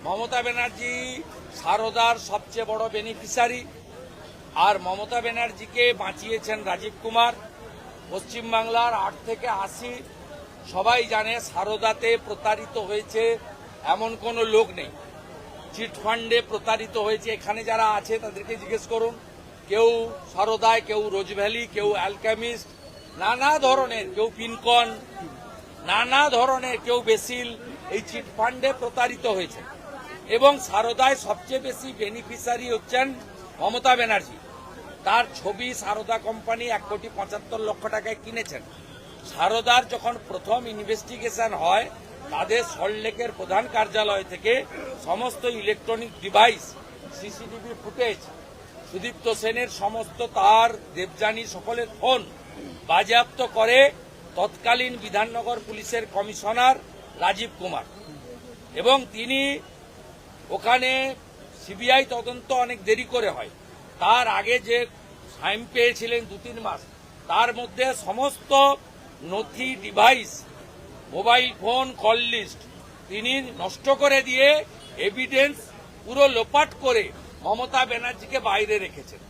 মমতা ব্যানার্জি সারদার সবচেয়ে বড় বেনিফিশিয়ারি। আর মমতা ব্যানার্জিকে বাঁচিয়েছেন রাজীব কুমার। পশ্চিমবাংলার 8 থেকে 80 সবাই জানে সারদাতে প্রতারিত হয়েছে এমন কোনো লোক নেই। চিটফান্ডে প্রতারিত হয়েছে এখানে যারা আছে তাদেরকে জিজ্ঞেস করুন। কেউ সারদায়, কেউ রোজভ্যালি, কেউ অ্যালকেমিস্ট, নানা ধরনের, কেউ পিনকন, নানা ধরনের, কেউ বেসিল, এই চিটফান্ডে প্রতারিত হয়েছে। এবং সারদায় সবচেয়ে বেশি বেনিফিশিয়ারি হচ্ছেন মমতা ব্যানার্জি। তার ছবি সারদা কোম্পানি 1,75,00,000 টাকায় কিনেছেন। সারদার যখন প্রথম ইনভেস্টিগেশন হয়, তাদের সল্টলেকের প্রধান কার্যালয় থেকে সমস্ত electronic device, CCTV footage, Sudipta সেনের সমস্ত তার, দেবযানী সকলের ফোন বাজেয়াপ্ত করে তৎকালীন বিধাননগর পুলিশের কমিশনার রাজীব কুমার। এবং তিনি ওখানে সিবিআই তদন্ত অনেক দেরি করে হয়। তার আগে যে টাইম পেয়েছিলেন 2-3 মাস, তার মধ্যে সমস্ত নথি, device, mobile phone, call list তিনি নষ্ট করে দিয়ে এভিডেন্স পুরো লোপাট করে মমতা ব্যানার্জিকে বাইরে রেখেছেন।